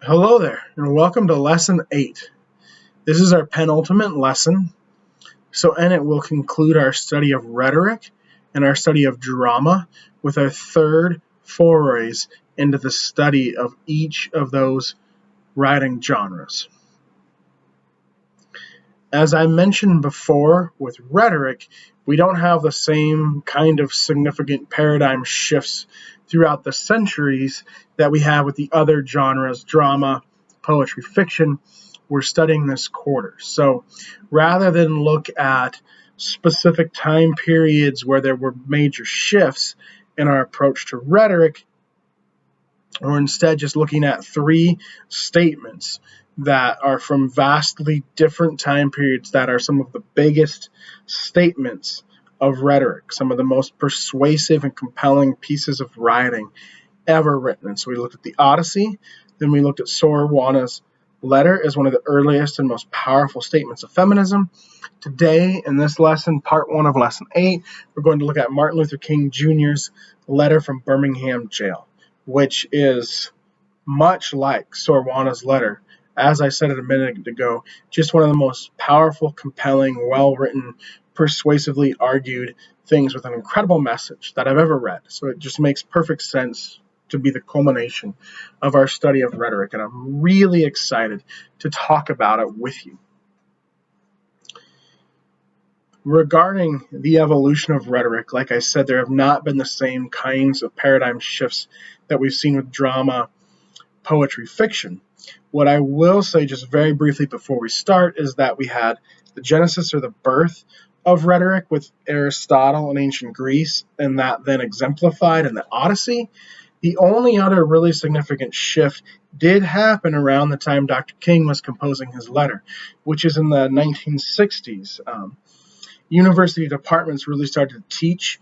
Hello there, and welcome to Lesson 8. This is our penultimate lesson, and it will conclude our study of rhetoric and our study of drama with our third forays into the study of each of those writing genres. As I mentioned before, with rhetoric, we don't have the same kind of significant paradigm shifts throughout the centuries that we have with the other genres, drama, poetry, fiction, we're studying this quarter. So rather than look at specific time periods where there were major shifts in our approach to rhetoric, we're instead just looking at three statements that are from vastly different time periods that are some of the biggest statements of rhetoric, some of the most persuasive and compelling pieces of writing ever written. And so we looked at the Odyssey, then we looked at Sor Juana's letter as one of the earliest and most powerful statements of feminism. Today, in this lesson, part 1 of lesson 8, we're going to look at Martin Luther King Jr.'s letter from Birmingham jail, which is much like Sor Juana's letter. As I said it a minute ago, just one of the most powerful, compelling, well-written, persuasively argued things with an incredible message that I've ever read. So it just makes perfect sense to be the culmination of our study of rhetoric, and I'm really excited to talk about it with you. Regarding the evolution of rhetoric, like I said, there have not been the same kinds of paradigm shifts that we've seen with drama, poetry, fiction. What I will say just very briefly before we start is that we had the genesis or the birth of rhetoric with Aristotle in ancient Greece, and that then exemplified in the Odyssey. The only other really significant shift did happen around the time Dr. King was composing his letter, which is in the 1960s. University departments really started to teach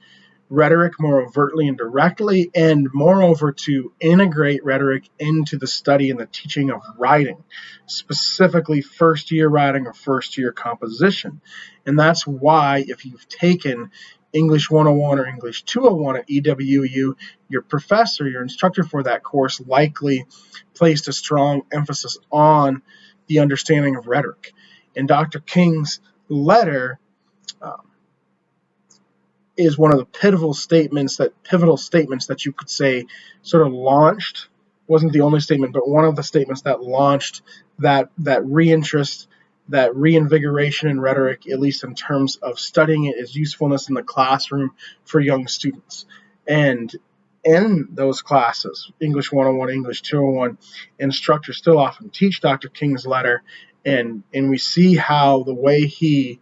rhetoric more overtly and directly, and moreover to integrate rhetoric into the study and the teaching of writing, specifically first-year writing or first-year composition. And that's why if you've taken English 101 or English 201 at EWU, your professor, your instructor for that course likely placed a strong emphasis on the understanding of rhetoric. And Dr. King's letter is one of the pivotal statements that you could say sort of launched, wasn't the only statement, but one of the statements that launched that reinterest, that reinvigoration in rhetoric, at least in terms of studying it, its usefulness in the classroom for young students. And in those classes, English 101, English 201, instructors still often teach Dr. King's letter, and we see how the way he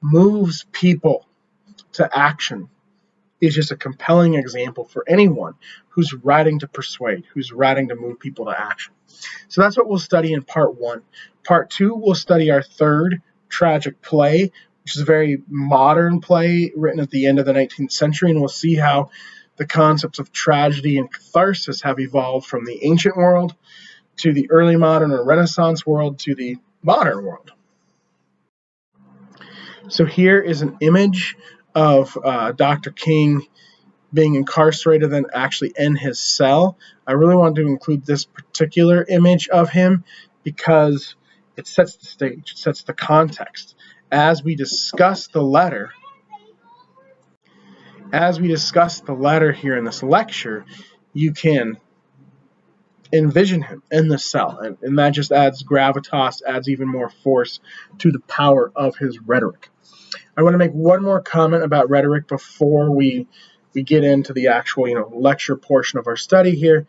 moves people to action is just a compelling example for anyone who's writing to persuade, who's writing to move people to action. So that's what we'll study in part 1. Part 2, we'll study our third tragic play, which is a very modern play written at the end of the 19th century, and we'll see how the concepts of tragedy and catharsis have evolved from the ancient world to the early modern or Renaissance world to the modern world. So here is an image of Dr. King being incarcerated and actually in his cell. I really wanted to include this particular image of him because it sets the stage, it sets the context. As we discuss the letter here in this lecture, you can envision him in the cell, and that just adds gravitas, adds even more force to the power of his rhetoric. I want to make one more comment about rhetoric before we get into the actual lecture portion of our study here.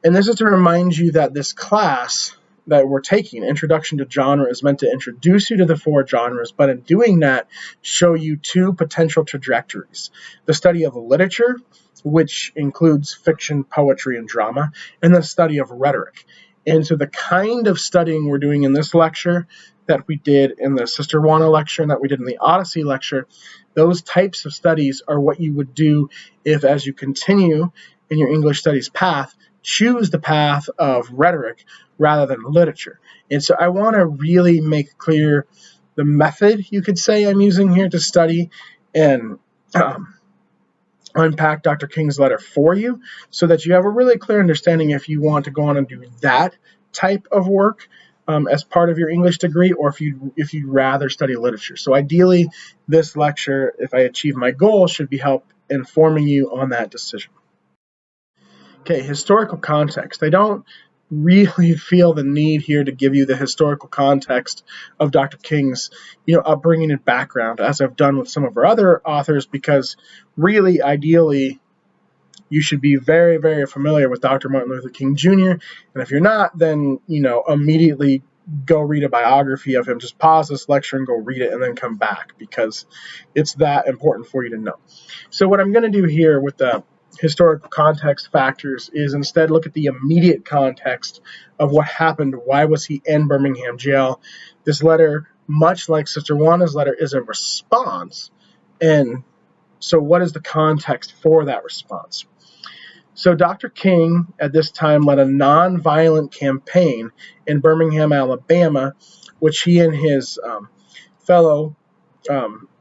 And this is to remind you that this class that we're taking, Introduction to Genre, is meant to introduce you to the 4 genres, but in doing that, show you 2 potential trajectories. The study of literature, which includes fiction, poetry, and drama, and the study of rhetoric. And so the kind of studying we're doing in this lecture that we did in the Sister Juana lecture and that we did in the Odyssey lecture, those types of studies are what you would do if, as you continue in your English studies path, choose the path of rhetoric rather than literature. And so I want to really make clear the method, you could say, I'm using here to study, and unpack Dr. King's letter for you so that you have a really clear understanding if you want to go on and do that type of work as part of your English degree, or if you'd rather study literature. So ideally, this lecture, if I achieve my goal, should be help informing you on that decision. Okay, historical context. I don't really feel the need here to give you the historical context of Dr. King's, upbringing and background, as I've done with some of our other authors, because really, ideally, you should be very, very familiar with Dr. Martin Luther King Jr. And if you're not, then, immediately go read a biography of him. Just pause this lecture and go read it and then come back, because it's that important for you to know. So what I'm going to do here with the historical context factors is instead look at the immediate context of what happened. Why was he in Birmingham jail? This letter, much like Sister Wanda's letter, is a response. And so what is the context for that response? So Dr. King at this time led a nonviolent campaign in Birmingham, Alabama, which he and his fellow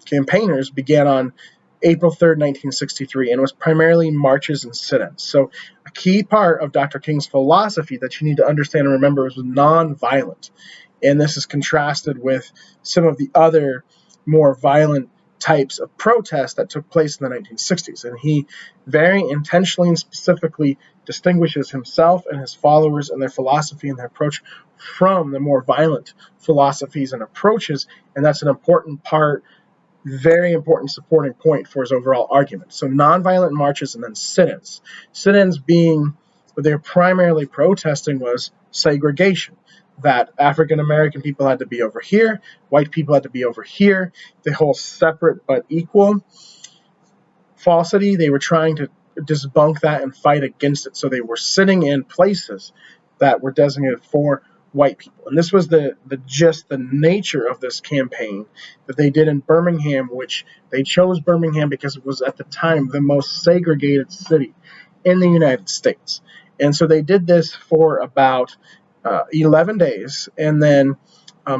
campaigners began on April 3rd, 1963, and it was primarily marches and sit-ins. So a key part of Dr. King's philosophy that you need to understand and remember is nonviolent. And this is contrasted with some of the other more violent types of protests that took place in the 1960s. And he very intentionally and specifically distinguishes himself and his followers and their philosophy and their approach from the more violent philosophies and approaches. And that's an important part, very important supporting point for his overall argument. So nonviolent marches and then sit-ins. Sit-ins being what they're primarily protesting was segregation, that African American people had to be over here, white people had to be over here, the whole separate but equal falsity. They were trying to debunk that and fight against it. So they were sitting in places that were designated for white people. And this was the nature of this campaign that they did in Birmingham, which they chose Birmingham because it was at the time the most segregated city in the United States. And so they did this for about 11 days. And then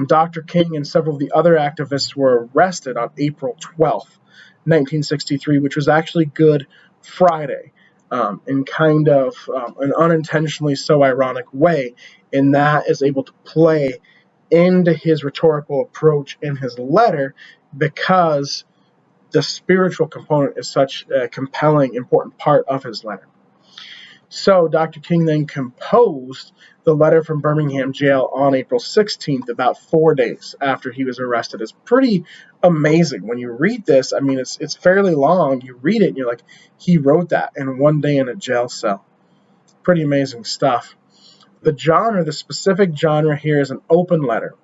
Dr. King and several of the other activists were arrested on April 12th, 1963, which was actually Good Friday, in kind of an unintentionally so ironic way. And that is able to play into his rhetorical approach in his letter, because the spiritual component is such a compelling, important part of his letter. So Dr. King then composed the letter from Birmingham jail on April 16th, about 4 days after he was arrested. It's pretty amazing. When you read this, I mean, it's fairly long. You read it and you're like, he wrote that in 1 day in a jail cell. Pretty amazing stuff. The specific genre here is an open letter,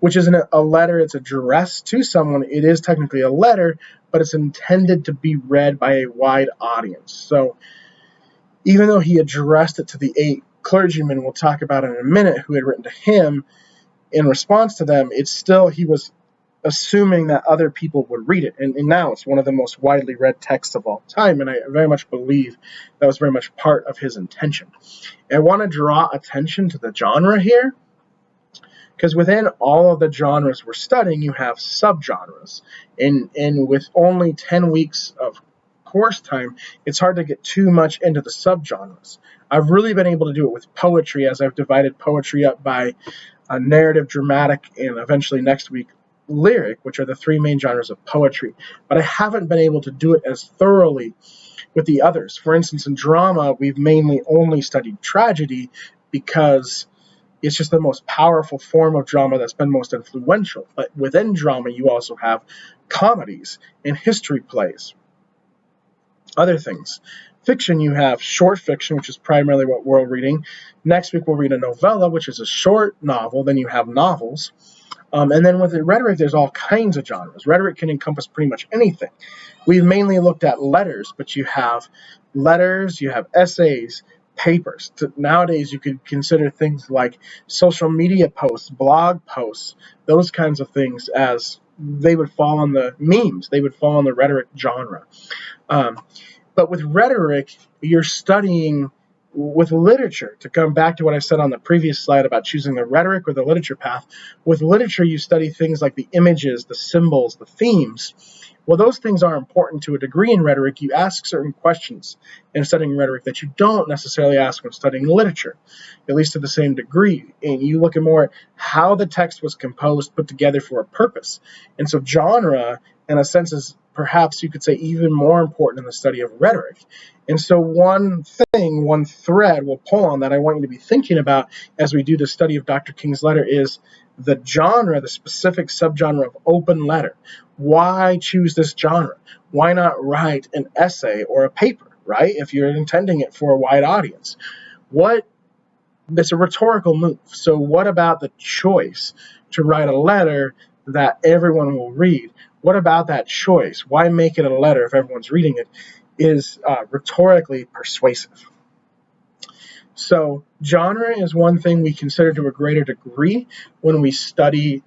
which isn't a letter. It's addressed to someone. It is technically a letter, but it's intended to be read by a wide audience. So even though he addressed it to the 8 clergymen we'll talk about in a minute who had written to him in response to them, it's still, he was assuming that other people would read it. And now it's one of the most widely read texts of all time, and I very much believe that was very much part of his intention. And I want to draw attention to the genre here, because within all of the genres we're studying, you have subgenres. And with only 10 weeks of course time, it's hard to get too much into the subgenres. I've really been able to do it with poetry, as I've divided poetry up by narrative, dramatic, and eventually next week lyric, which are the 3 main genres of poetry. But I haven't been able to do it as thoroughly with the others. For instance, in drama, we've mainly only studied tragedy because it's just the most powerful form of drama that's been most influential. But within drama, you also have comedies and history plays. Other things. Fiction, you have short fiction, which is primarily what we're reading. Next week, we'll read a novella, which is a short novel. Then you have novels. And then with the rhetoric, there's all kinds of genres. Rhetoric can encompass pretty much anything. We've mainly looked at letters, but you have letters, you have essays, papers. Nowadays, you could consider things like social media posts, blog posts, those kinds of things, as they would fall on the memes. They would fall on the rhetoric genre. But with rhetoric, you're studying with literature. To come back to what I said on the previous slide about choosing the rhetoric or the literature path, with literature, you study things like the images, the symbols, the themes, Well, those things are important to a degree in rhetoric. You ask certain questions in studying rhetoric that you don't necessarily ask when studying literature, at least to the same degree. And you look at more at how the text was composed, put together for a purpose. And so genre, in a sense, is perhaps you could say even more important in the study of rhetoric. And so one thread we'll pull on that I want you to be thinking about as we do the study of Dr. King's letter is the genre, the specific subgenre of open letter. Why choose this genre? Why not write an essay or a paper, right? If you're intending it for a wide audience. It's a rhetorical move. So what about the choice to write a letter that everyone will read? What about that choice? Why make it a letter if everyone's reading it? Is rhetorically persuasive. So genre is one thing we consider to a greater degree when we study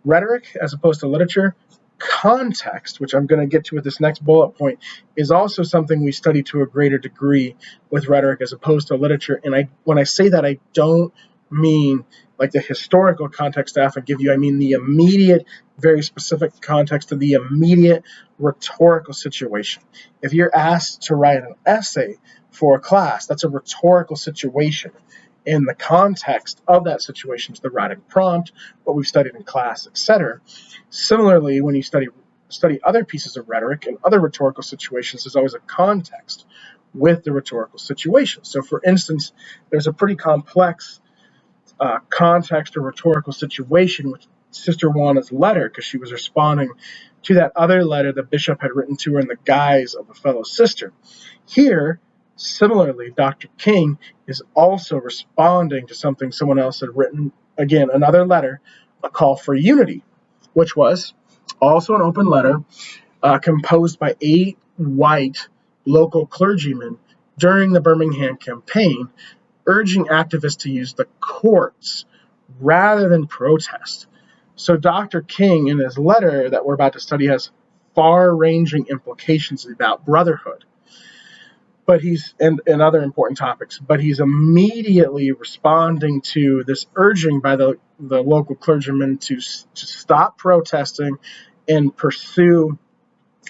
rhetoric as opposed to literature. Context, which I'm going to get to with this next bullet point, is also something we study to a greater degree with rhetoric as opposed to literature. And when I say that, I don't mean like the historical context I often give you. I mean the immediate, very specific context of the immediate rhetorical situation. If you're asked to write an essay for a class, that's a rhetorical situation. In the context of that situation is the writing prompt, what we've studied in class, etc. Similarly, when you study other pieces of rhetoric and other rhetorical situations, there's always a context with the rhetorical situation. So, for instance, there's a pretty complex context or rhetorical situation with Sister Juana's letter, because she was responding to that other letter the bishop had written to her in the guise of a fellow sister. Here, similarly, Dr. King is also responding to something someone else had written, again, another letter, a call for unity, which was also an open letter composed by 8 white local clergymen during the Birmingham campaign, urging activists to use the courts rather than protest. So Dr. King, in his letter that we're about to study, has far-ranging implications about brotherhood, but and other important topics. But he's immediately responding to this urging by the local clergymen to stop protesting and pursue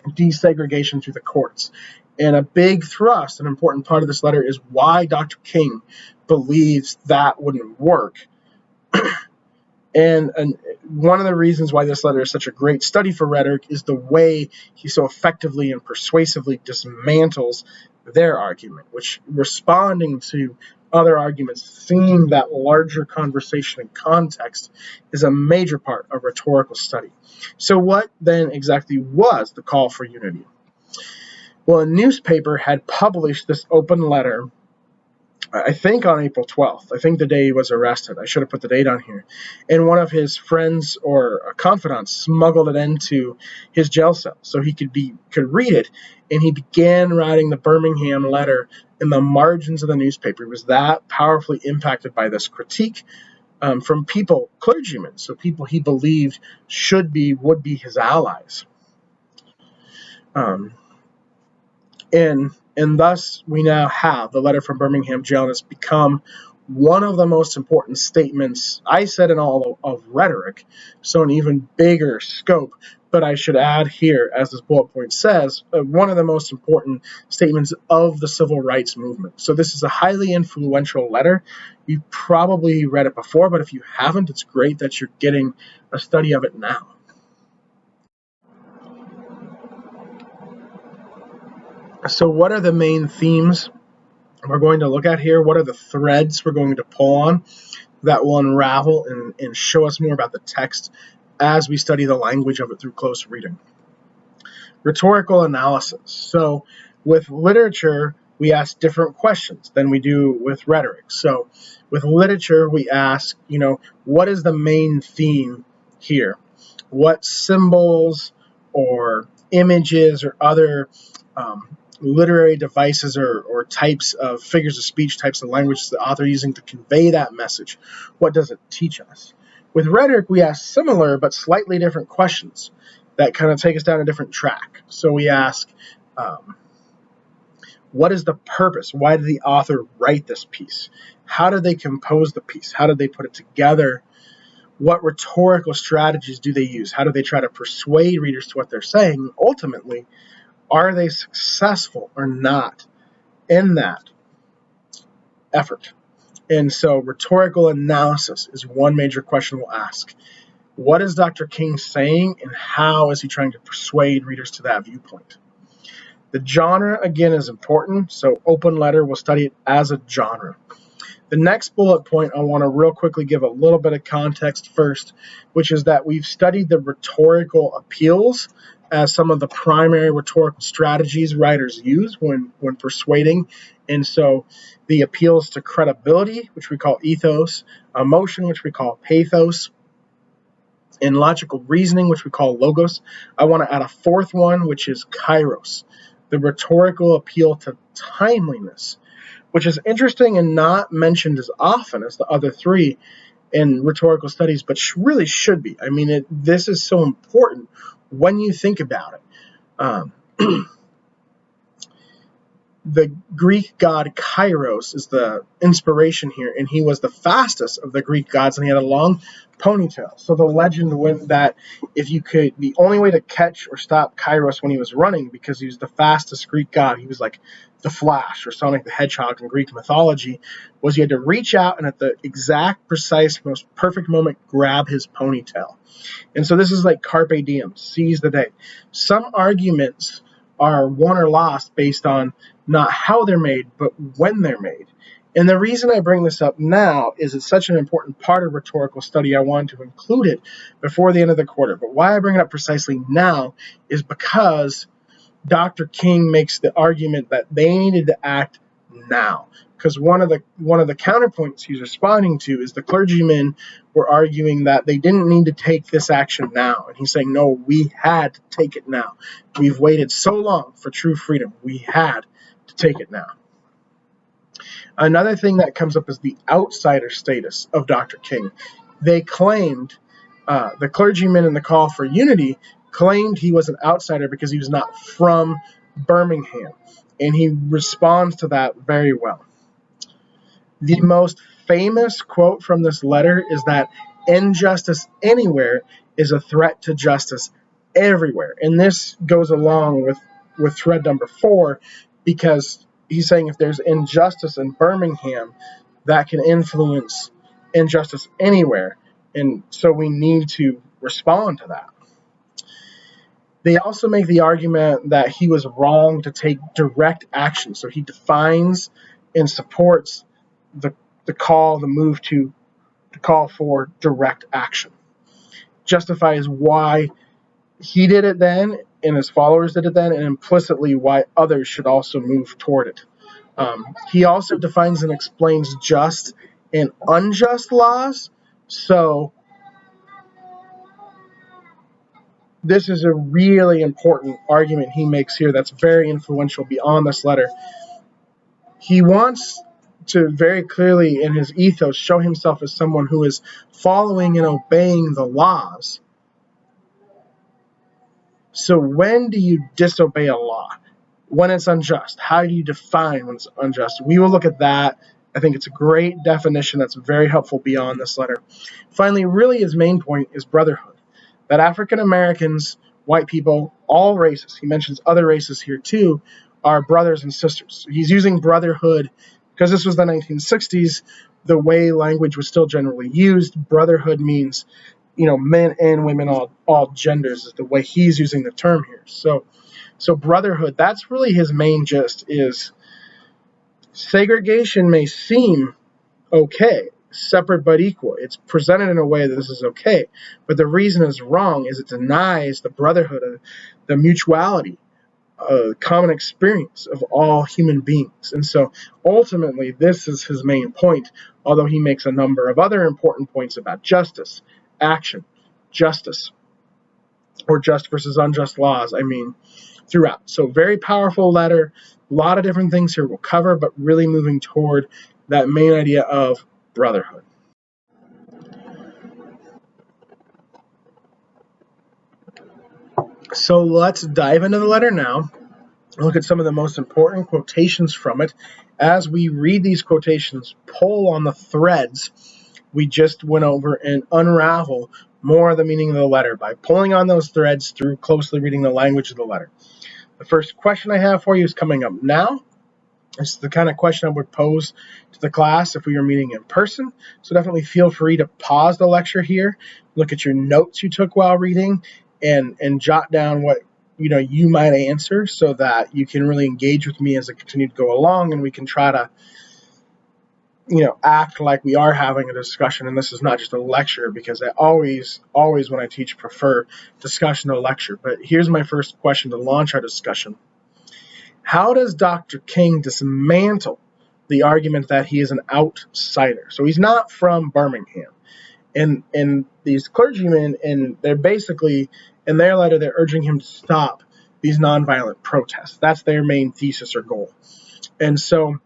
desegregation through the courts. And a big thrust, an important part of this letter, is why Dr. King believes that wouldn't work. And one of the reasons why this letter is such a great study for rhetoric is the way he so effectively and persuasively dismantles their argument, which, responding to other arguments, seeing that larger conversation and context, is a major part of rhetorical study. So what then exactly was the call for unity? Well, a newspaper had published this open letter, I think on April 12th. I think the day he was arrested. I should have put the date on here. And one of his friends or confidants smuggled it into his jail cell so he could read it. And he began writing the Birmingham letter in the margins of the newspaper. He was that powerfully impacted by this critique from people, clergymen, so people he believed would be his allies. And thus, we now have the letter from Birmingham jail, and it's become one of the most important statements, I said, in all of rhetoric, so an even bigger scope. But I should add here, as this bullet point says, one of the most important statements of the civil rights movement. So this is a highly influential letter. You've probably read it before, but if you haven't, it's great that you're getting a study of it now. So what are the main themes we're going to look at here? What are the threads we're going to pull on that will unravel and show us more about the text as we study the language of it through close reading? Rhetorical analysis. So with literature, we ask different questions than we do with rhetoric. So with literature, we ask, what is the main theme here? What symbols or images or other literary devices or types of figures of speech, types of language is the author using to convey that message? What does it teach us? With rhetoric, we ask similar but slightly different questions that kind of take us down a different track. So we ask, what is the purpose? Why did the author write this piece? How did they compose the piece? How did they put it together? What rhetorical strategies do they use? How do they try to persuade readers to what they're saying? Ultimately, are they successful or not in that effort? And so rhetorical analysis is one major question we'll ask. What is Dr. King saying, and how is he trying to persuade readers to that viewpoint? The genre, again, is important, so open letter, we'll study it as a genre. The next bullet point, I want to real quickly give a little bit of context first, which is that we've studied the rhetorical appeals as some of the primary rhetorical strategies writers use when persuading. And so the appeals to credibility, which we call ethos, emotion, which we call pathos, and logical reasoning, which we call logos. I want to add a fourth one, which is kairos, the rhetorical appeal to timeliness, which is interesting and not mentioned as often as the other three in rhetorical studies, but really should be. I mean, this is so important when you think about it. The Greek god Kairos is the inspiration here, and he was the fastest of the Greek gods, and he had a long ponytail. So the legend went that the only way to catch or stop Kairos when he was running, because he was the fastest Greek god, he was like the Flash or Sonic the Hedgehog in Greek mythology, was you had to reach out and at the exact, precise, most perfect moment grab his ponytail. And so this is like carpe diem, seize the day. Some arguments are won or lost based on not how they're made, but when they're made. And the reason I bring this up now is it's such an important part of rhetorical study, I wanted to include it before the end of the quarter. But why I bring it up precisely now is because Dr. King makes the argument that they needed to act now. Because one of the counterpoints he's responding to is the clergymen were arguing that they didn't need to take this action now. And he's saying, no, we had to take it now. We've waited so long for true freedom. We had to take it now. Another thing that comes up is the outsider status of Dr. King. They claimed, the clergymen in the call for unity claimed he was an outsider because he was not from Birmingham. And he responds to that very well. The most famous quote from this letter is that injustice anywhere is a threat to justice everywhere. And this goes along with thread number 4, because he's saying if there's injustice in Birmingham, that can influence injustice anywhere. And so we need to respond to that. They also make the argument that he was wrong to take direct action. So he defines and supports the call for direct action. Justifies why he did it then and his followers did it then, and implicitly why others should also move toward it. He also defines and explains just and unjust laws. So this is a really important argument he makes here that's very influential beyond this letter. He wants to very clearly in his ethos show himself as someone who is following and obeying the laws. So when do you disobey a law? When it's unjust. How do you define when it's unjust? We will look at that. I think it's a great definition that's very helpful beyond this letter. Finally, really his main point is brotherhood. That African Americans, white people, all races, he mentions other races here too, are brothers and sisters. He's using brotherhood because this was the 1960s. The way language was still generally used, brotherhood means, men and women, all genders, is the way he's using the term here. So brotherhood, that's really his main gist, is segregation may seem okay, separate but equal. It's presented in a way that this is okay. But the reason it's wrong is it denies the brotherhood, the mutuality, common experience of all human beings. And so ultimately, this is his main point, although he makes a number of other important points about justice, action, justice, or just versus unjust laws, throughout. So very powerful letter, a lot of different things here we'll cover, but really moving toward that main idea of brotherhood. So let's dive into the letter now. Look at some of the most important quotations from it. As we read these quotations, pull on the threads we just went over and unravel more of the meaning of the letter by pulling on those threads through closely reading the language of the letter. The first question I have for you is coming up now. It's the kind of question I would pose to the class if we were meeting in person. So definitely feel free to pause the lecture here, look at your notes you took while reading, and jot down what you might answer so that you can really engage with me as I continue to go along, and we can try to act like we are having a discussion, and this is not just a lecture, because I always when I teach prefer discussion to lecture. But here's my first question to launch our discussion. How does Dr. King dismantle the argument that he is an outsider? So he's not from Birmingham. And these clergymen, and they're basically, in their letter, they're urging him to stop these nonviolent protests. That's their main thesis or goal. And so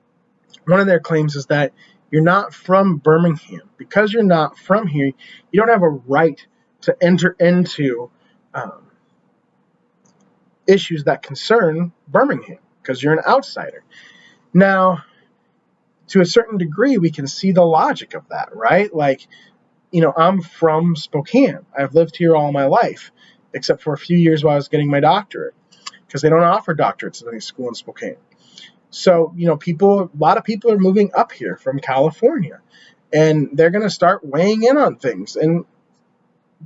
one of their claims is that you're not from Birmingham. Because you're not from here, you don't have a right to enter into issues that concern Birmingham, because you're an outsider. Now, to a certain degree, we can see the logic of that, right? Like, I'm from Spokane. I've lived here all my life, except for a few years while I was getting my doctorate, because they don't offer doctorates at any school in Spokane. So, a lot of people are moving up here from California, and they're going to start weighing in on things. And,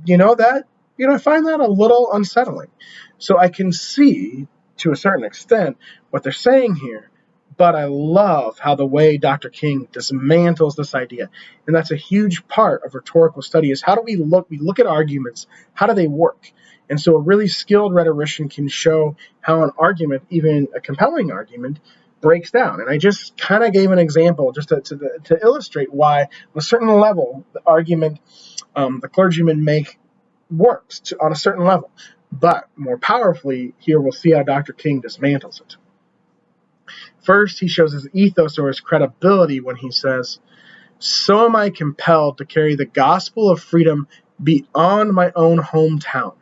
I find that a little unsettling. So I can see, to a certain extent, what they're saying here, but I love how the way Dr. King dismantles this idea. And that's a huge part of rhetorical study, is how do we look at arguments, how do they work? And so a really skilled rhetorician can show how an argument, even a compelling argument, breaks down. And I just kind of gave an example just to illustrate why, on a certain level, the argument the clergymen make works on a certain level. But more powerfully, here we'll see how Dr. King dismantles it. First, he shows his ethos or his credibility when he says, "So am I compelled to carry the gospel of freedom beyond my own hometown.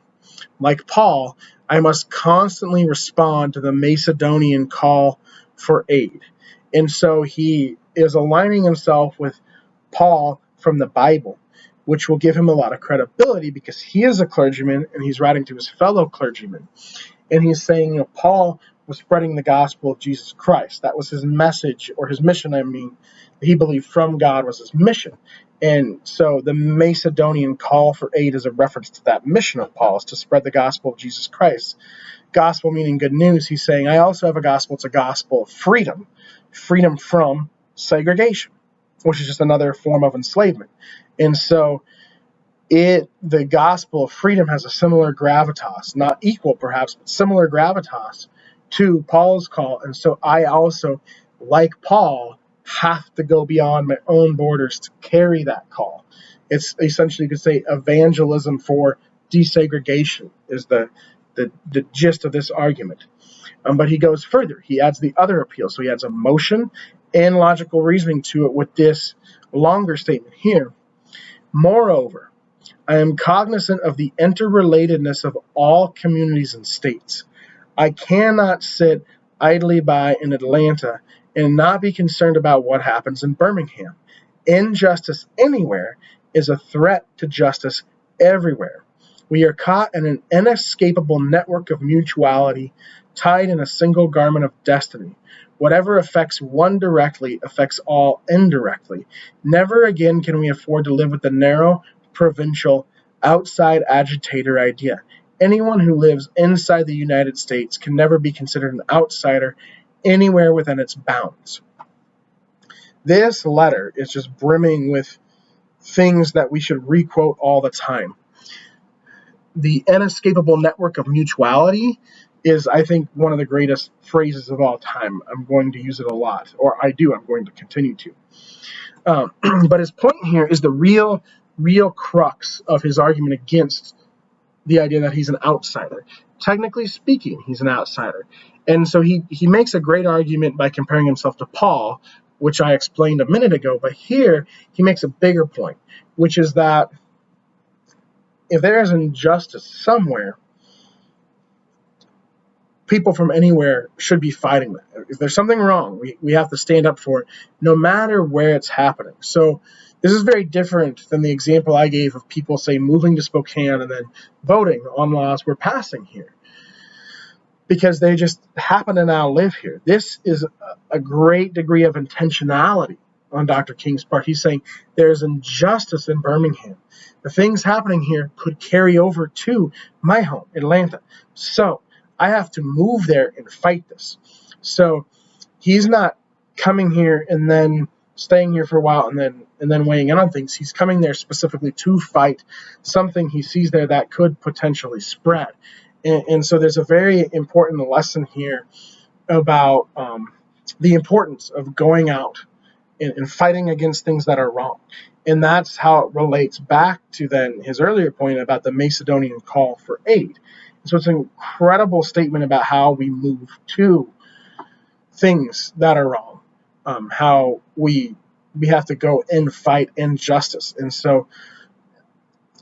Like Paul, I must constantly respond to the Macedonian call for aid." And so he is aligning himself with Paul from the Bible, which will give him a lot of credibility because he is a clergyman and he's writing to his fellow clergymen. And he's saying, Paul was spreading the gospel of Jesus Christ. That was his message, or his mission, he believed from God was his mission. And so the Macedonian call for aid is a reference to that mission of Paul's, to spread the gospel of Jesus Christ. Gospel meaning good news. He's saying, I also have a gospel. It's a gospel of freedom from segregation, which is just another form of enslavement. And so the gospel of freedom has a similar gravitas, not equal perhaps, but similar gravitas to Paul's call. And so I also, like Paul, have to go beyond my own borders to carry that call. It's essentially, you could say, evangelism for desegregation is the gist of this argument. But he goes further. He adds the other appeal. So he adds emotion and logical reasoning to it with this longer statement here. Moreover, I am cognizant of the interrelatedness of all communities and states. I cannot sit idly by in Atlanta and not be concerned about what happens in Birmingham. Injustice anywhere is a threat to justice everywhere. We are caught in an inescapable network of mutuality, tied in a single garment of destiny. Whatever affects one directly affects all indirectly. Never again can we afford to live with the narrow, provincial, outside agitator idea. Anyone who lives inside the United States can never be considered an outsider anywhere within its bounds. This letter is just brimming with things that we should requote all the time. The inescapable network of mutuality is, I think, one of the greatest phrases of all time. I'm going to use it a lot, or I'm going to continue to. But his point here is the real crux of his argument against the idea that he's an outsider. Technically speaking, he's an outsider. And so he makes a great argument by comparing himself to Paul, which I explained a minute ago. But here he makes a bigger point, which is that if there is injustice somewhere, people from anywhere should be fighting that. If there's something wrong, we have to stand up for it, no matter where it's happening. So this is very different than the example I gave of people, say, moving to Spokane and then voting on laws we're passing here, because they just happen to now live here. This is a great degree of intentionality on Dr. King's part. He's saying there's injustice in Birmingham. The things happening here could carry over to my home, Atlanta. So I have to move there and fight this. So he's not coming here and then staying here for a while and then weighing in on things. He's coming there specifically to fight something he sees there that could potentially spread. And so there's a very important lesson here about the importance of going out and fighting against things that are wrong. And that's how it relates back to then his earlier point about the Macedonian call for aid. So it's an incredible statement about how we move to things that are wrong, how we have to go and fight injustice. And so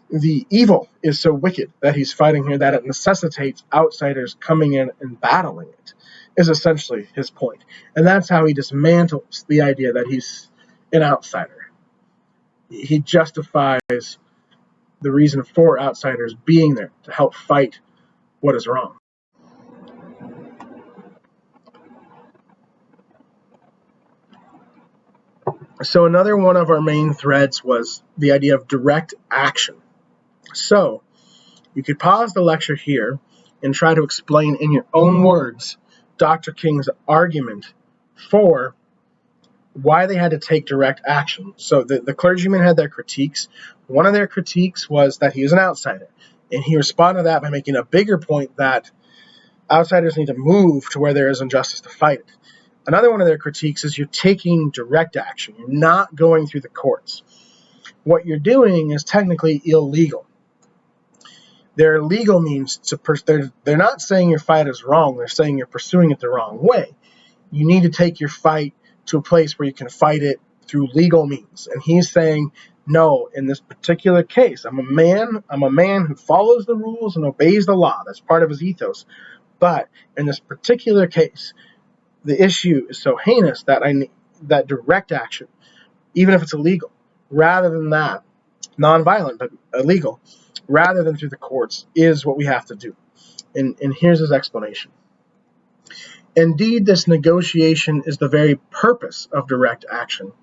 the evil is so wicked that he's fighting here that it necessitates outsiders coming in and battling it, is essentially his point. And that's how he dismantles the idea that he's an outsider. He justifies the reason for outsiders being there to help fight what is wrong. So another one of our main threads was the idea of direct action. So you could pause the lecture here and try to explain in your own words Dr. King's argument for why they had to take direct action. So the clergymen had their critiques. One of their critiques was that he was an outsider. And he responded to that by making a bigger point that outsiders need to move to where there is injustice to fight it. Another one of their critiques is you're taking direct action. You're not going through the courts. What you're doing is technically illegal. Their legal means they're not saying your fight is wrong. They're saying you're pursuing it the wrong way. You need to take your fight to a place where you can fight it through legal means. And he's saying, no, in this particular case, I'm a man who follows the rules and obeys the law. That's part of his ethos. But in this particular case, the issue is so heinous that I need that direct action, even if it's illegal, rather than that, nonviolent but illegal, rather than through the courts, is what we have to do. And here's his explanation. Indeed, this negotiation is the very purpose of direct action.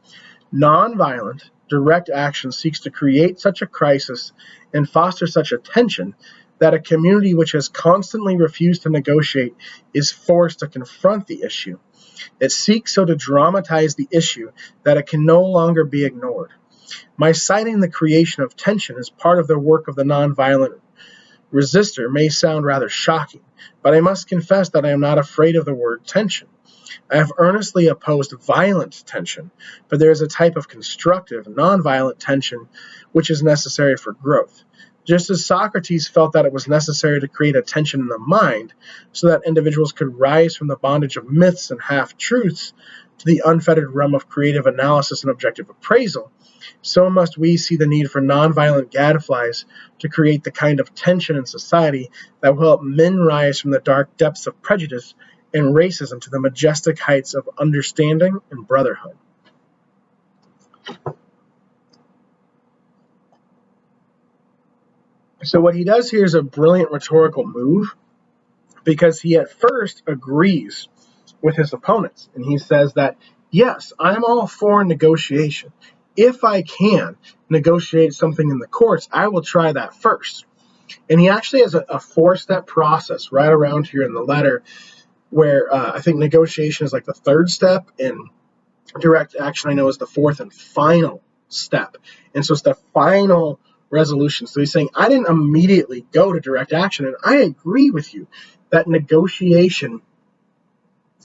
Nonviolent, direct action seeks to create such a crisis and foster such a tension that a community which has constantly refused to negotiate is forced to confront the issue. It seeks so to dramatize the issue that it can no longer be ignored. My citing the creation of tension as part of the work of the nonviolent resistor may sound rather shocking, but I must confess that I am not afraid of the word tension. I have earnestly opposed violent tension, but there is a type of constructive, nonviolent tension which is necessary for growth. Just as Socrates felt that it was necessary to create a tension in the mind so that individuals could rise from the bondage of myths and half-truths to the unfettered realm of creative analysis and objective appraisal, so must we see the need for nonviolent gadflies to create the kind of tension in society that will help men rise from the dark depths of prejudice and racism to the majestic heights of understanding and brotherhood. So what he does here is a brilliant rhetorical move, because he at first agrees with his opponents. And he says that, yes, I'm all for negotiation. If I can negotiate something in the courts, I will try that first. And he actually has a four-step process right around here in the letter where I think negotiation is like the third step, and direct action, I know, is the fourth and final step. And so it's the final resolution. So he's saying, I didn't immediately go to direct action, and I agree with you that negotiation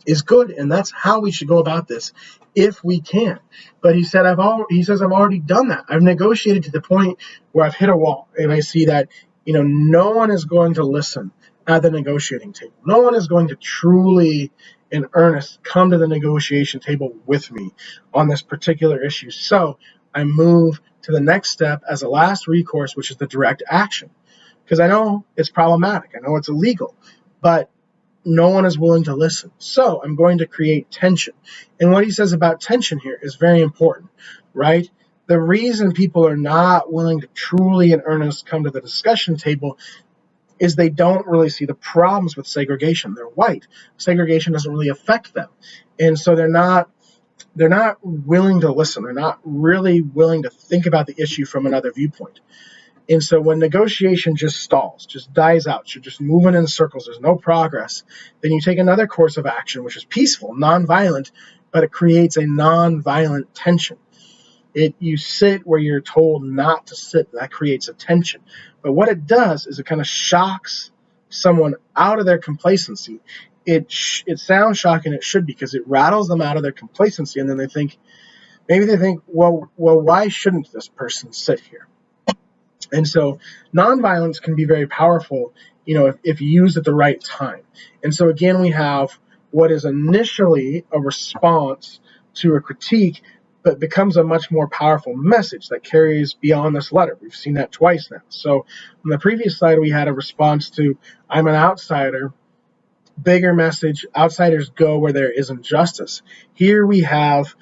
is good, and that's how we should go about this if we can. But he said, I've already done that. I've negotiated to the point where I've hit a wall, and I see that no one is going to listen at the negotiating table. No one is going to truly, in earnest, come to the negotiation table with me on this particular issue. So I move to the next step as a last recourse, which is the direct action, because I know it's problematic. I know it's illegal, but no one is willing to listen. So I'm going to create tension. And what he says about tension here is very important, right? The reason people are not willing to truly and earnest come to the discussion table is they don't really see the problems with segregation. They're white. Segregation doesn't really affect them. And so they're not willing to listen. They're not really willing to think about the issue from another viewpoint. And so when negotiation just stalls, just dies out, you're just moving in circles, there's no progress, then you take another course of action, which is peaceful, nonviolent, but it creates a nonviolent tension. You sit where you're told not to sit. That creates a tension. But what it does is it kind of shocks someone out of their complacency. It sounds shocking. It should, because it rattles them out of their complacency, and then they think, well, why shouldn't this person sit here? And so nonviolence can be very powerful, if used at the right time. And so again, we have what is initially a response to a critique, but becomes a much more powerful message that carries beyond this letter. We've seen that twice now. So on the previous slide, we had a response to, I'm an outsider, bigger message, outsiders go where there is injustice. Here we have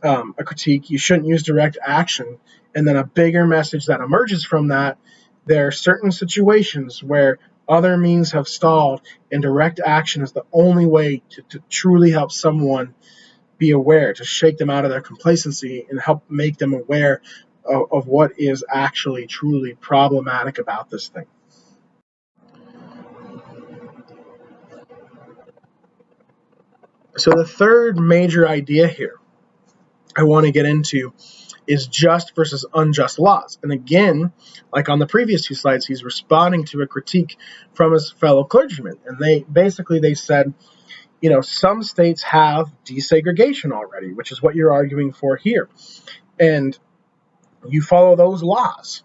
a critique, you shouldn't use direct action, and then a bigger message that emerges from that. There are certain situations where other means have stalled, and direct action is the only way to truly help someone be aware, to shake them out of their complacency and help make them aware of what is actually truly problematic about this thing. So the third major idea here I want to get into is just versus unjust laws. And again, like on the previous two slides, he's responding to a critique from his fellow clergymen. And they said, some states have desegregation already, which is what you're arguing for here. And you follow those laws.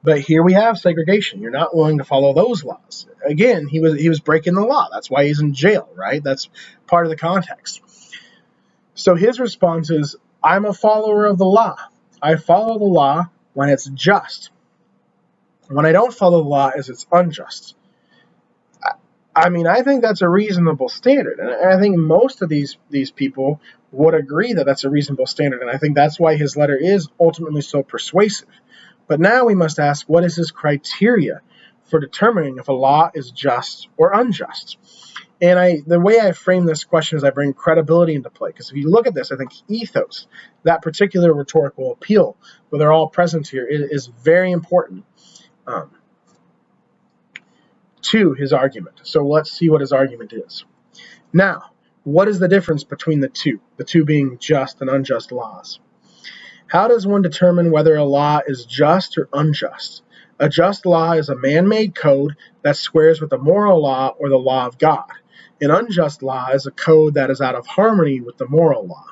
But here we have segregation. You're not willing to follow those laws. Again, he was breaking the law. That's why he's in jail, right? That's part of the context. So his response is, I'm a follower of the law. I follow the law when it's just. When I don't follow the law, it's unjust. I think that's a reasonable standard. And I think most of these people would agree that that's a reasonable standard. And I think that's why his letter is ultimately so persuasive. But now we must ask, what is his criteria for determining if a law is just or unjust? And the way I frame this question is I bring credibility into play. Because if you look at this, I think ethos, that particular rhetorical appeal, where they're all present here, is very important to his argument. So let's see what his argument is. Now, what is the difference between the two being just and unjust laws? How does one determine whether a law is just or unjust? A just law is a man-made code that squares with the moral law or the law of God. An unjust law is a code that is out of harmony with the moral law.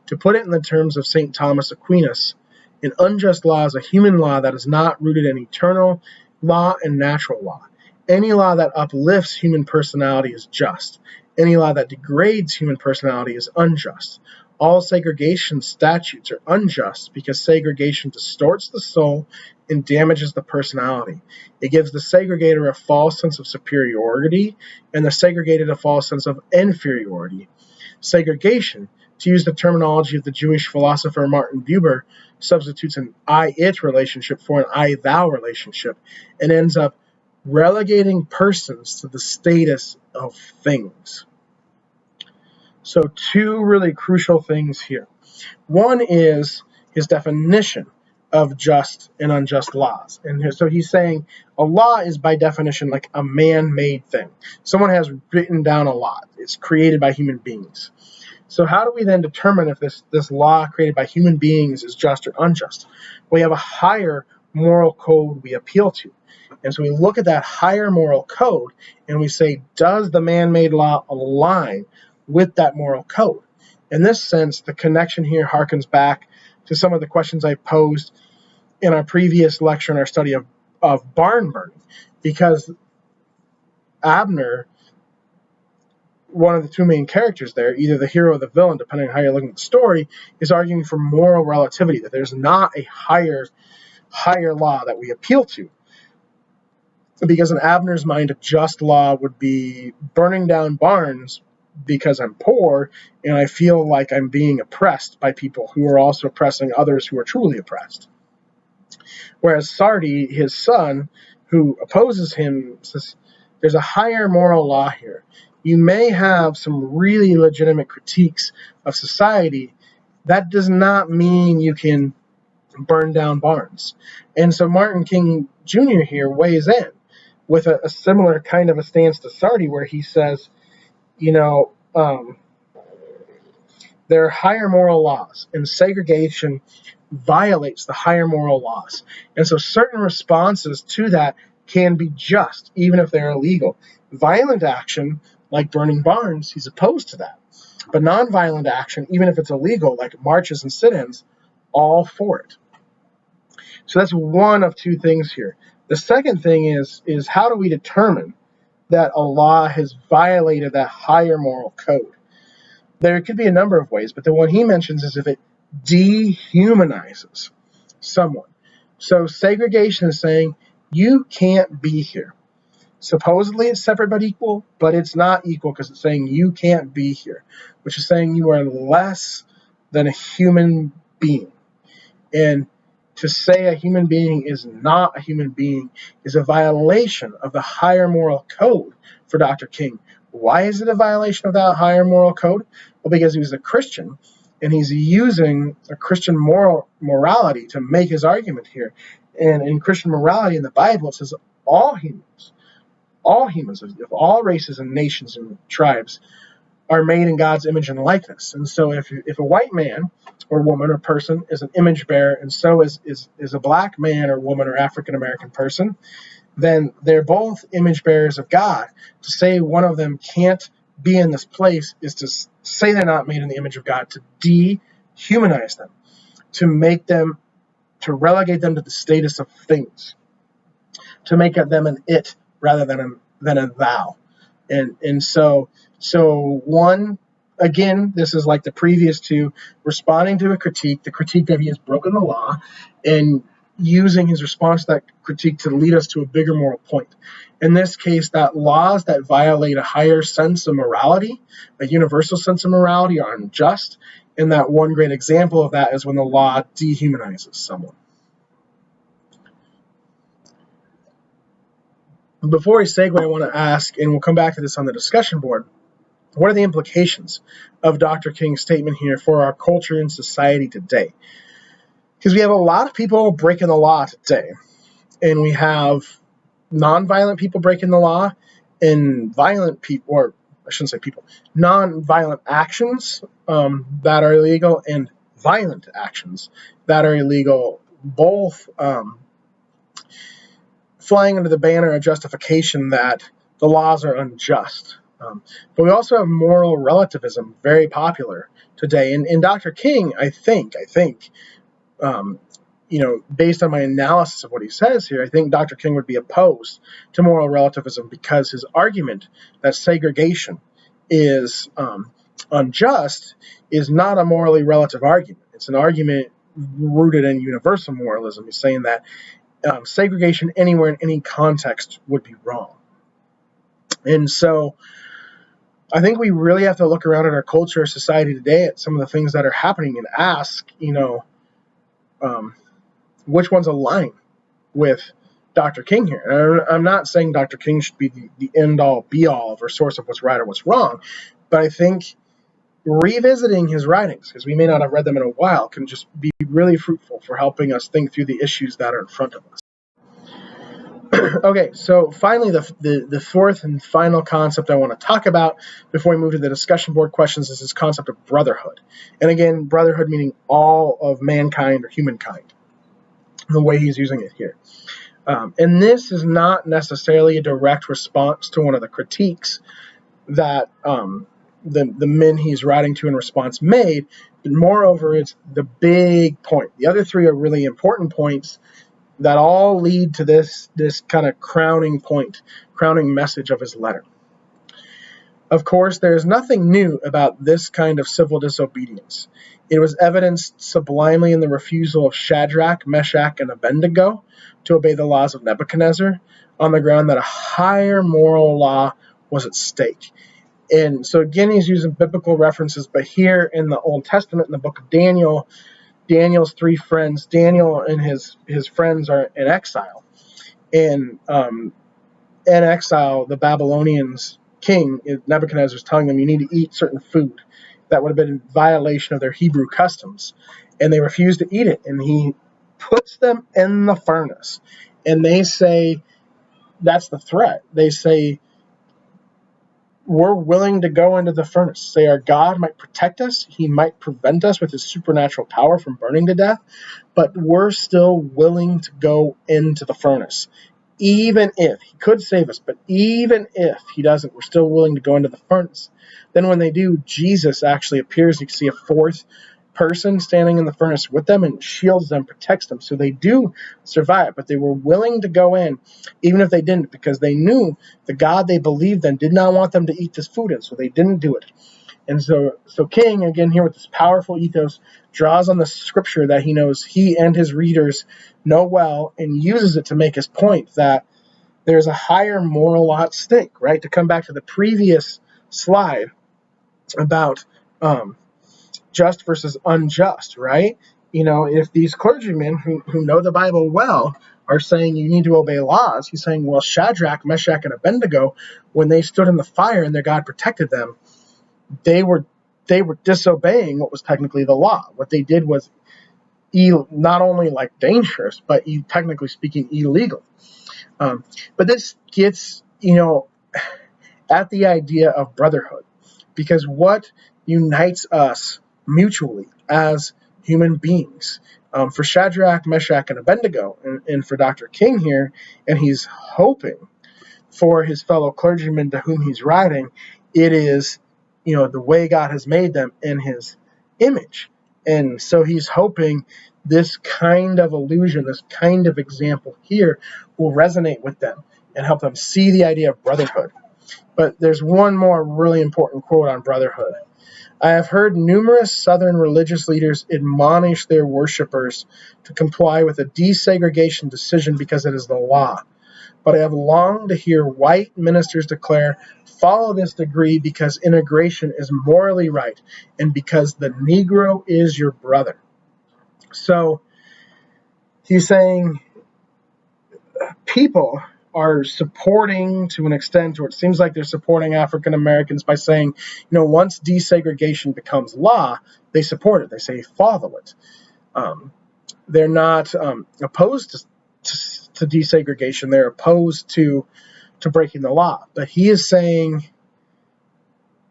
To put it in the terms of St. Thomas Aquinas, an unjust law is a human law that is not rooted in eternal law and natural law. Any law that uplifts human personality is just. Any law that degrades human personality is unjust. All segregation statutes are unjust because segregation distorts the soul and damages the personality. It gives the segregator a false sense of superiority and the segregated a false sense of inferiority. Segregation, to use the terminology of the Jewish philosopher Martin Buber, substitutes an I-it relationship for an I-thou relationship and ends up relegating persons to the status of things. So two really crucial things here. One is his definition of just and unjust laws. And so he's saying a law is by definition like a man-made thing. Someone has written down a law. It's created by human beings. So how do we then determine if this law created by human beings is just or unjust? We have a higher moral code we appeal to. And so we look at that higher moral code and we say, does the man-made law align with that moral code? In this sense, the connection here harkens back to some of the questions I posed in our previous lecture in our study of barn burning, because Abner, one of the two main characters there, either the hero or the villain, depending on how you're looking at the story, is arguing for moral relativity, that there's not a higher law that we appeal to. Because in Abner's mind, a just law would be burning down barns because I'm poor and I feel like I'm being oppressed by people who are also oppressing others who are truly oppressed. Whereas Sardi, his son, who opposes him, says there's a higher moral law here. You may have some really legitimate critiques of society. That does not mean you can burn down barns. And so Martin King Jr. here weighs in with a similar kind of a stance to Sardi, where he says, there are higher moral laws, and segregation violates the higher moral laws. And so certain responses to that can be just, even if they're illegal. Violent action, like burning barns, he's opposed to that. But nonviolent action, even if it's illegal, like marches and sit-ins, all for it. So that's one of two things here. The second thing is how do we determine that a law has violated that higher moral code? There could be a number of ways, but the one he mentions is if it dehumanizes someone. So segregation is saying you can't be here. Supposedly it's separate but equal, but it's not equal because it's saying you can't be here, which is saying you are less than a human being. And to say a human being is not a human being is a violation of the higher moral code for Dr. King. Why is it a violation of that higher moral code? Well, because he was a Christian, and he's using a Christian morality to make his argument here. And in Christian morality in the Bible, it says all humans of all races and nations and tribes are made in God's image and likeness. And so if a white man or woman or person is an image bearer, and so is a black man or woman or African American person, then they're both image bearers of God. To say one of them can't be in this place is to say they're not made in the image of God, to dehumanize them, to relegate them to the status of things, to make them an it rather than a thou. And so one, again, this is like the previous two, responding to a critique, the critique that he has broken the law, and using his response to that critique to lead us to a bigger moral point. In this case, that laws that violate a higher sense of morality, a universal sense of morality, are unjust. And that one great example of that is when the law dehumanizes someone. Before we segue, I want to ask, and we'll come back to this on the discussion board, what are the implications of Dr. King's statement here for our culture and society today? Because we have a lot of people breaking the law today, and we have nonviolent people breaking the law, and violent people, or I shouldn't say people, nonviolent actions that are illegal, and violent actions that are illegal, both flying under the banner of justification that the laws are unjust. But we also have moral relativism, very popular today. And Dr. King, I think, based on my analysis of what he says here, I think Dr. King would be opposed to moral relativism because his argument that segregation is unjust is not a morally relative argument. It's an argument rooted in universal moralism. He's saying that segregation anywhere in any context would be wrong. And so I think we really have to look around at our culture, society today, at some of the things that are happening and ask, which ones align with Dr. King here. And I'm not saying Dr. King should be the end-all, be-all of or source of what's right or what's wrong, but I think revisiting his writings, because we may not have read them in a while, can just be really fruitful for helping us think through the issues that are in front of us. Okay, so finally, the fourth and final concept I want to talk about before we move to the discussion board questions is this concept of brotherhood. And again, brotherhood meaning all of mankind or humankind, the way he's using it here. And this is not necessarily a direct response to one of the critiques that the men he's writing to in response made, but moreover, it's the big point. The other three are really important points that all lead to this kind of crowning point, crowning message of his letter. Of course, there is nothing new about this kind of civil disobedience. It was evidenced sublimely in the refusal of Shadrach, Meshach, and Abednego to obey the laws of Nebuchadnezzar on the ground that a higher moral law was at stake. And so again, he's using biblical references, but here in the Old Testament, in the book of Daniel, Daniel's three friends, Daniel and his friends are in exile. And in exile, the Babylonians king, Nebuchadnezzar, is telling them you need to eat certain food that would have been in violation of their Hebrew customs. And they refuse to eat it. And he puts them in the furnace. And they say, that's the threat. They say, we're willing to go into the furnace. Say our God might protect us. He might prevent us with his supernatural power from burning to death. But we're still willing to go into the furnace. Even if he could save us, but even if he doesn't, we're still willing to go into the furnace. Then when they do, Jesus actually appears. You can see a fourth person standing in the furnace with them and shields them, protects them. So they do survive, but they were willing to go in, even if they didn't, because they knew the God they believed in did not want them to eat this food in, so they didn't do it. And so King, again, here with this powerful ethos, draws on the scripture that he knows he and his readers know well and uses it to make his point that there's a higher moral law at stake, right? To come back to the previous slide about just versus unjust, right? You know, if these clergymen who know the Bible well are saying you need to obey laws, he's saying, well, Shadrach, Meshach, and Abednego, when they stood in the fire and their God protected them, they were disobeying what was technically the law. What they did was not only like dangerous, but technically speaking, illegal. But this gets, at the idea of brotherhood, because what unites us mutually as human beings, for Shadrach, Meshach, and Abednego, and for Dr. King here, and he's hoping for his fellow clergymen to whom he's writing, it is, the way God has made them in his image. And so he's hoping this kind of illusion, this kind of example here will resonate with them and help them see the idea of brotherhood. But there's one more really important quote on brotherhood. I have heard numerous Southern religious leaders admonish their worshipers to comply with a desegregation decision because it is the law. But I have longed to hear white ministers declare, follow this decree because integration is morally right and because the Negro is your brother. So he's saying people are supporting, to an extent, or it seems like they're supporting African Americans by saying, once desegregation becomes law, they support it. They say follow it. They're not opposed to desegregation. They're opposed to breaking the law. But he is saying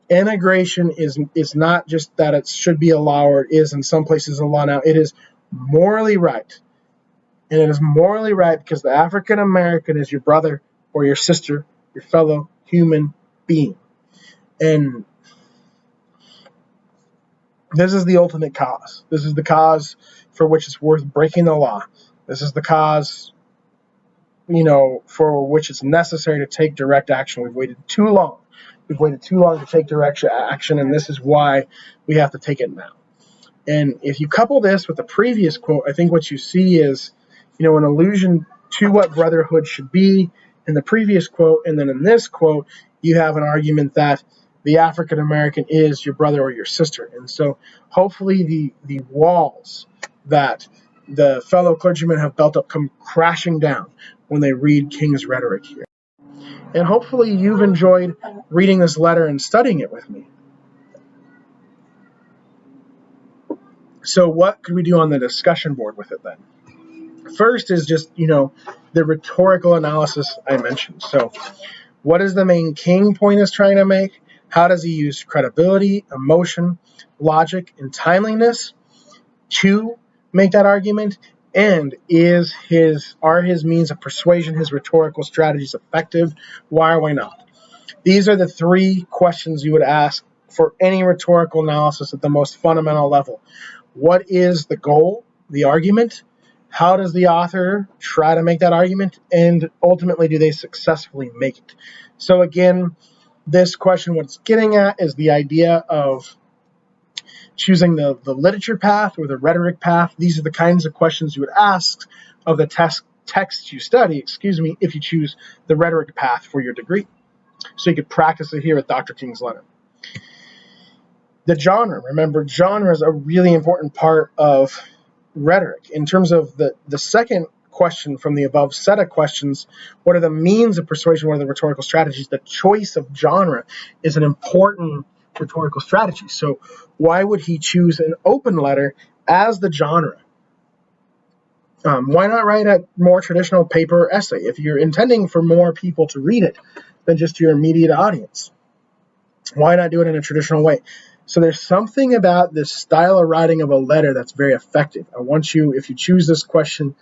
integration is not just that it should be a law, or it is in some places a law now. It is morally right. And it is morally right because the African American is your brother or your sister, your fellow human being. And this is the ultimate cause. This is the cause for which it's worth breaking the law. This is the cause, for which it's necessary to take direct action. We've waited too long. We've waited too long to take direct action, and this is why we have to take it now. And if you couple this with the previous quote, I think what you see is, an allusion to what brotherhood should be in the previous quote, and then in this quote, you have an argument that the African American is your brother or your sister. And so hopefully the walls that the fellow clergymen have built up come crashing down when they read King's rhetoric here. And hopefully you've enjoyed reading this letter and studying it with me. So what could we do on the discussion board with it then? First is just, the rhetorical analysis I mentioned. So what is the main King point is trying to make? How does he use credibility, emotion, logic, and timeliness to make that argument? And are his means of persuasion, his rhetorical strategies effective? Why or why not? These are the three questions you would ask for any rhetorical analysis at the most fundamental level. What is the goal, the argument? How does the author try to make that argument? And ultimately, do they successfully make it? So again, This question, what it's getting at is the idea of choosing the literature path or the rhetoric path. These are the kinds of questions you would ask of the text you study, if you choose the rhetoric path for your degree. So you could practice it here with Dr. King's letter. The genre, remember, genre is a really important part of rhetoric. In terms of the second question from the above set of questions, what are the means of persuasion, what are the rhetorical strategies? The choice of genre is an important rhetorical strategy. So why would he choose an open letter as the genre? Why not write a more traditional paper or essay if you're intending for more people to read it than just your immediate audience? Why not do it in a traditional way? So there's something about this style of writing of a letter that's very effective. I want you, if you choose this question,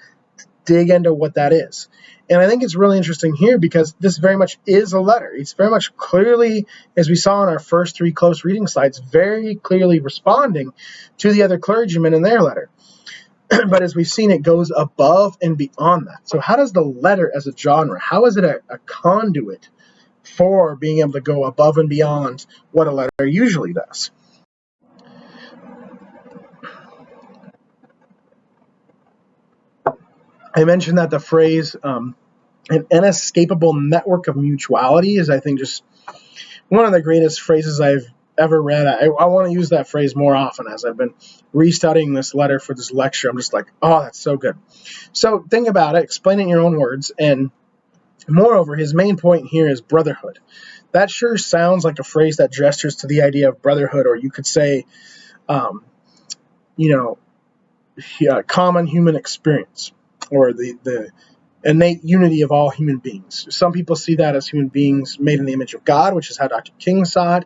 dig into what that is. And I think it's really interesting here because this very much is a letter. It's very much clearly, as we saw in our first 3 close reading slides, very clearly responding to the other clergymen in their letter. But as we've seen, it goes above and beyond that. So how does the letter as a genre, how is it a conduit for being able to go above and beyond what a letter usually does? I mentioned that the phrase an inescapable network of mutuality is, I think, just one of the greatest phrases I've ever read. I want to use that phrase more often as I've been restudying this letter for this lecture. I'm just like, oh, that's so good. So think about it, explain it in your own words, and moreover, his main point here is brotherhood. That sure sounds like a phrase that gestures to the idea of brotherhood, or you could say, common human experience, or the innate unity of all human beings. Some people see that as human beings made in the image of God, which is how Dr. King saw it.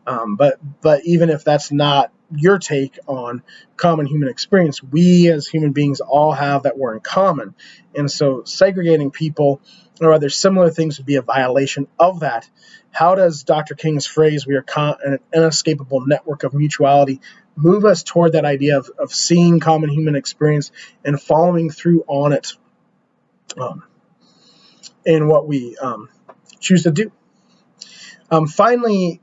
But even if that's not your take on common human experience, we as human beings all have that we're in common. And so segregating people or other similar things would be a violation of that. How does Dr. King's phrase, we are an inescapable network of mutuality, move us toward that idea of seeing common human experience and following through on it in what we choose to do? Finally,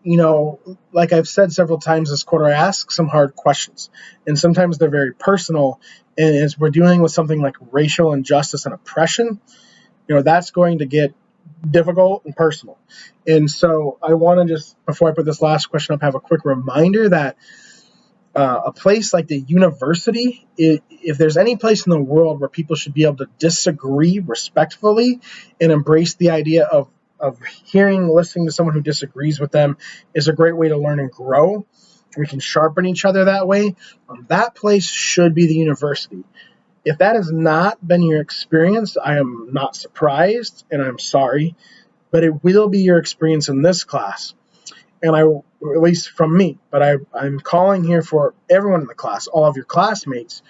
like I've said several times this quarter, I ask some hard questions, and sometimes they're very personal. And as we're dealing with something like racial injustice and oppression, that's going to get difficult and personal. And so I want to just, before I put this last question up, have a quick reminder that a place like the university, if there's any place in the world where people should be able to disagree respectfully and embrace the idea of listening to someone who disagrees with them is a great way to learn and grow. We can sharpen each other that way. That place should be the university. If that has not been your experience, I am not surprised, and I'm sorry, but it will be your experience in this class. And at least from me, but I'm calling here for everyone in the class, all of your classmates,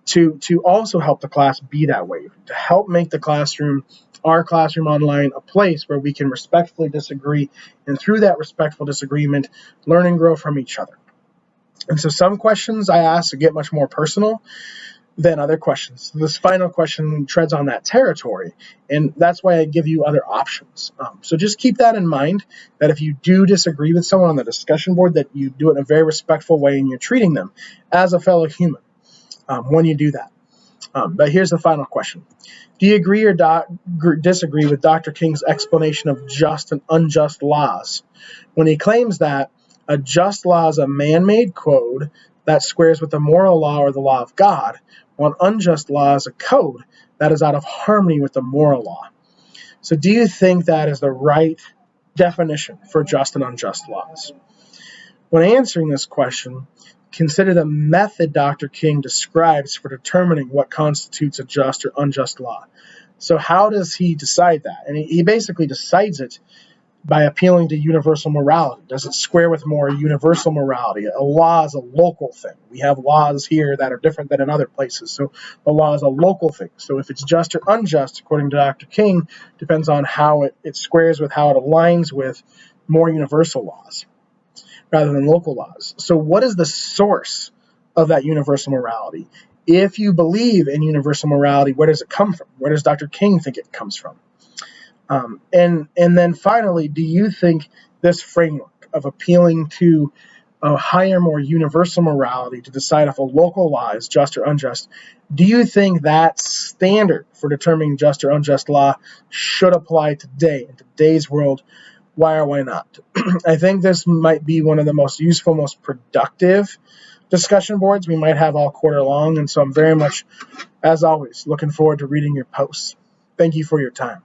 to also help the class be that way, to help make the classroom, our classroom online, a place where we can respectfully disagree, and through that respectful disagreement, learn and grow from each other. And so some questions I ask get much more personal than other questions. This final question treads on that territory, and that's why I give you other options. So just keep that in mind, that if you do disagree with someone on the discussion board, that you do it in a very respectful way and you're treating them as a fellow human when you do that. But here's the final question. Do you agree or disagree with Dr. King's explanation of just and unjust laws when he claims that a just law is a man-made code that squares with the moral law or the law of God, while an unjust law is a code that is out of harmony with the moral law? So do you think that is the right definition for just and unjust laws? When answering this question, consider the method Dr. King describes for determining what constitutes a just or unjust law. So how does he decide that? And he basically decides it by appealing to universal morality. Does it square with more universal morality? A law is a local thing. We have laws here that are different than in other places. So a law is a local thing. So if it's just or unjust, according to Dr. King, depends on how it squares with, how it aligns with more universal laws rather than local laws. So what is the source of that universal morality? If you believe in universal morality, where does it come from? Where does Dr. King think it comes from? And then finally, do you think this framework of appealing to a higher, more universal morality to decide if a local law is just or unjust, do you think that standard for determining just or unjust law should apply today, in today's world? Why or why not? I think this might be one of the most useful, most productive discussion boards we might have all quarter long. And so I'm very much, as always, looking forward to reading your posts. Thank you for your time.